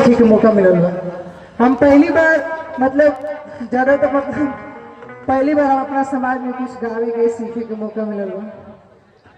सीखे के मौका मिलल बा। हम पहली बार मतलब ज़्यादा तो मतलब पहली बार हम अपना समाज में कुछ गावे के सीखे के मौका मिलल बा।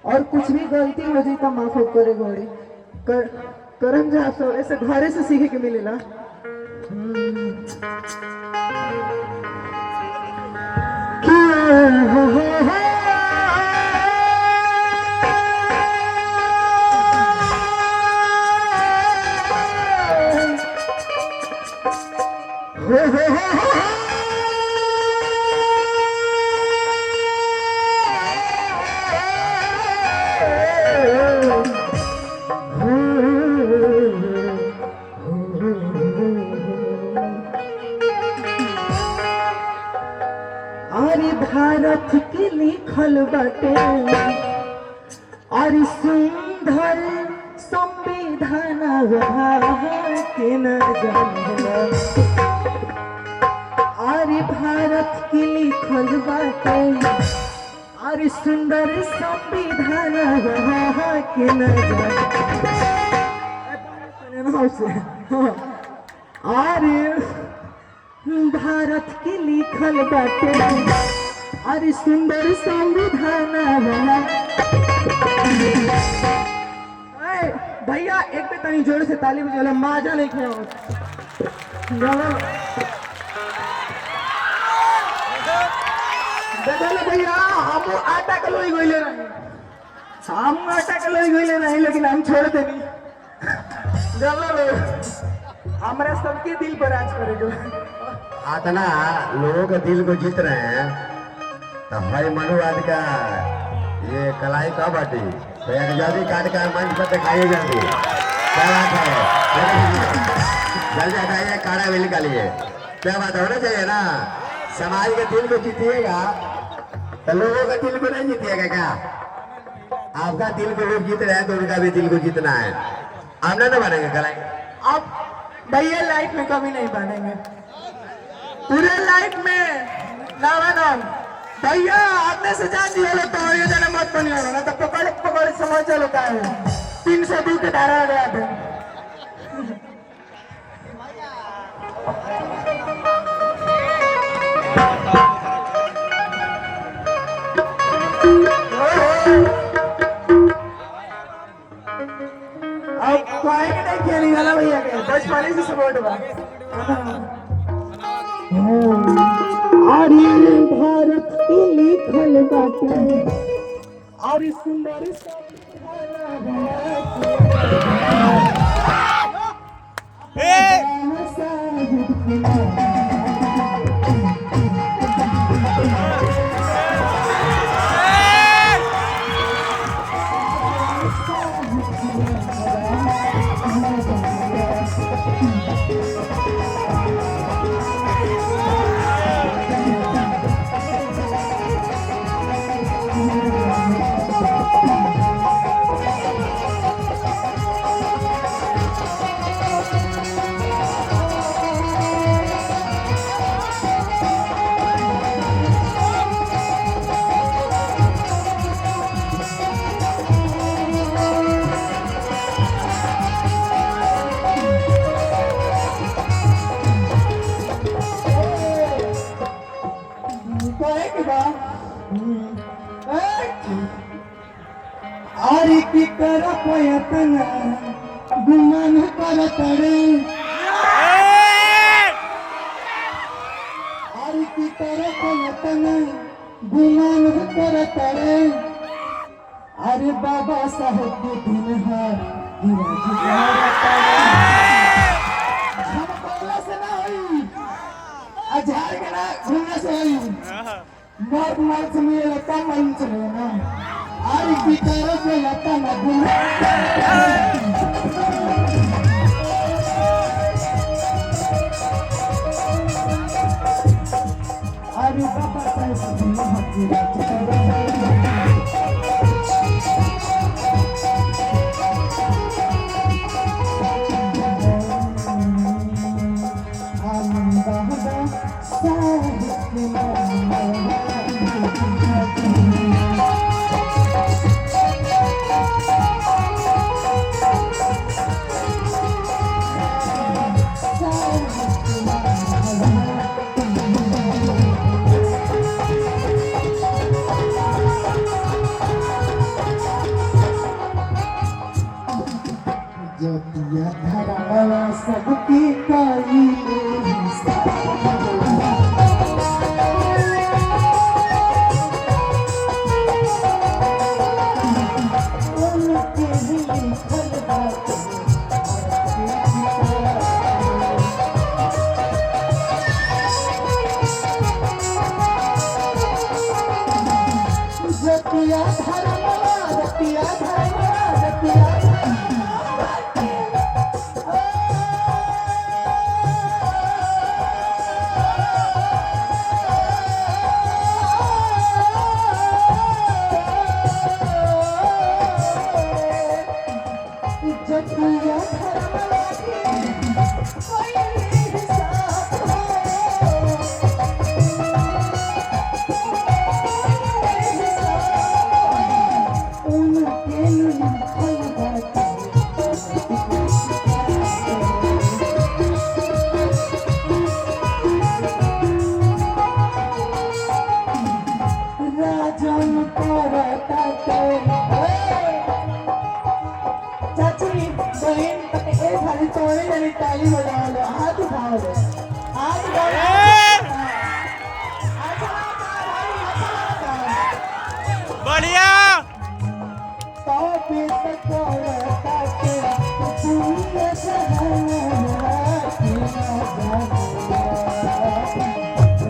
और कुछ भी गलती हो जाए तो माफ करे घोड़ी करम जा सब ऐसे घरे से सीखे के मिलेला। अरे भारत के लिखल बाटे और सुंदर संविधान के न जानला। अरे भारत के लिखल बाटे और सुंदर संविधान के न जानला। अरे भारत के लिखल बाटे और सुंदर संविधान। भैया एक पे तनी जोर से ताली बजाओ, मजा नहीं खेलो। भैया हम आटा के लोई गइले नहीं, हम आटा के लोई गइले नहीं, लेकिन हम छोड़ देनी। हमारे सबके दिल पर राज करेगा। आतना लोगों के दिल को जीत रहे हैं तो भाई मनुवाद का ये कलाई कब हटी तो एक जल्दी काट कर मंच पर दिखाइए जल्दी। क्या बात है, जल्दी हटाइए काड़ा भी निकालिए। क्या बात होना चाहिए ना, समाज के दिल को जीतिएगा तो लोगों का दिल को नहीं जीतिएगा क्या? आपका दिल को लोग जीत रहे हैं तो उनका भी दिल को जीतना है। आप ना बनेंगे कलाई, आप भैया लाइफ में कभी नहीं बनेंगे, पूरे लाइफ में ना बनो। भैया आपने से जान दिया लो तो ये जना मत बनिए ना, तो पकड़ पकड़ समझ चलो का है 302 के धारा आ गया था। अब कोई नहीं खेली वाला भैया के बचपन से सपोर्ट हुआ। अरे भारत के लिखल बाटे और सुंदर की कर पयतन गुमान कर तड़े और की कर पयतन गुमान कर तड़े। अरे बाबा साहब के दिन है से ना हुई अजहर के ना घूमने से हुई मर्द मर्द से मिले लगता मन से ना और की तरह से लगता ना अरे बाबा साहब करमवा सबकी काई जतिया धर्मवा जतिया धर्मवा जतिया जतिया धर्मवा कोई हिसाब उनके लिखल बाटे राजन करता चाची बहन ए खाली तोड़े जरी ताली बजाओ लो हाथ उठाओ लो हाथ उठाओ बढ़िया तापे तकोरता के पूरे सहना के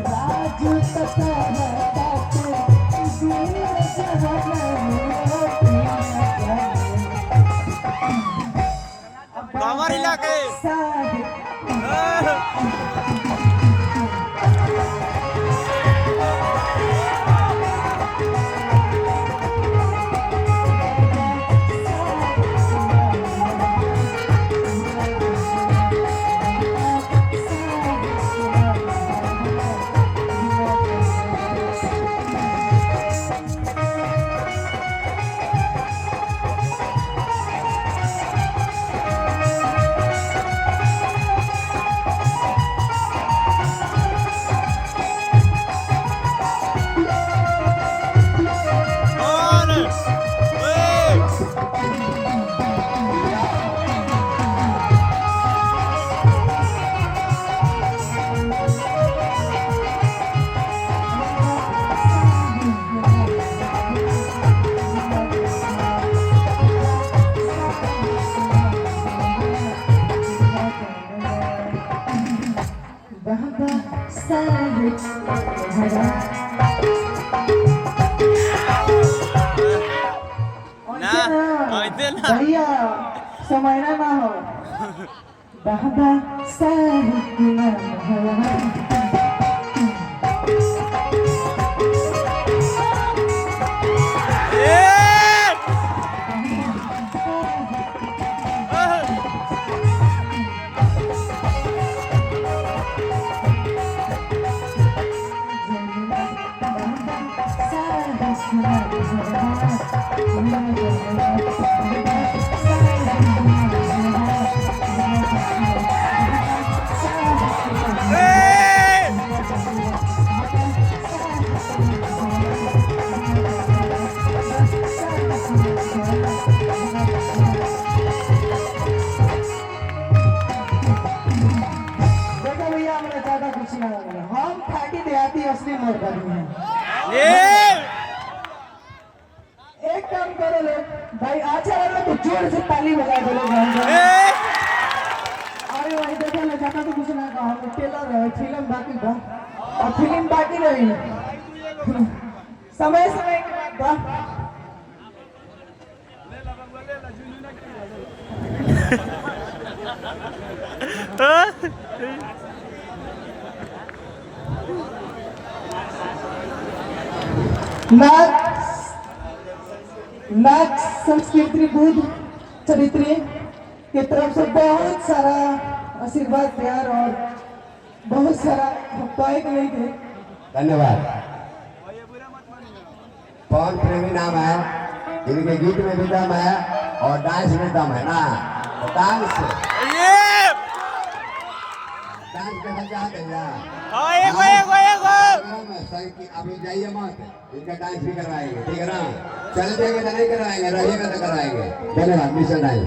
राजू तकोरता के पूरे हमारे इलाके बाबा साहिब हरा ना ऐसे ना भैया समय ना हो बाबा साहिब हरा देखो भैया हमरा ज्यादा कुछ ना लगा हम खाटी देहाती असली मर्द आदमी हैं एक काम करो लोग भाई अच्छा लगा तो जोर से ताली बजा दो लोग अरे भाई देखो ना ज्यादा तो कुछ ना कहा हम टेलर है फिल्म बाकी था और फिल्म बाकी रही समय समय के बाद नाच संस्कृति बुद्ध चरित्र की तरफ से बहुत सारा आशीर्वाद प्यार और बहुत सारा पाए नहीं थे। धन्यवाद। पवन प्रेमी नाम है, इनके गीत में भी दम है और डांस में दम है ना। तो डांस करना चाहते हैं अभी जाइए मत, इनका डांस भी करवाएंगे, ठीक है ना। चले जाएंगे तो नहीं करवाएंगे, रहिएगा तो करवाएंगे। धन्यवाद मिस्टर डांस।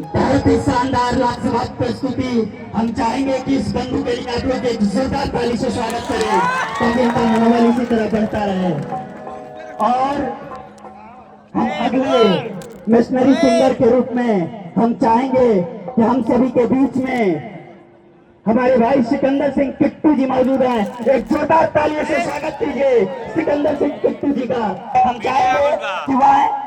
बहुत ही शानदार लाजवाब प्रस्तुति। हम चाहेंगे कि इस बंधु के लिए आप लोग एक जोरदार ताली से स्वागत करें ताकि इनका मनोबल इसी तरह बढ़ता रहे। और हम अगले मिशनरी सिंगर के रूप में हम चाहेंगे कि हम सभी के बीच में हमारे भाई सिकंदर सिंह किट्टू जी मौजूद हैं। एक जोरदार तालियों से स्वागत कीजिए सिकंदर सिंह किट्टू जी का। हम चाहेंगे कि वह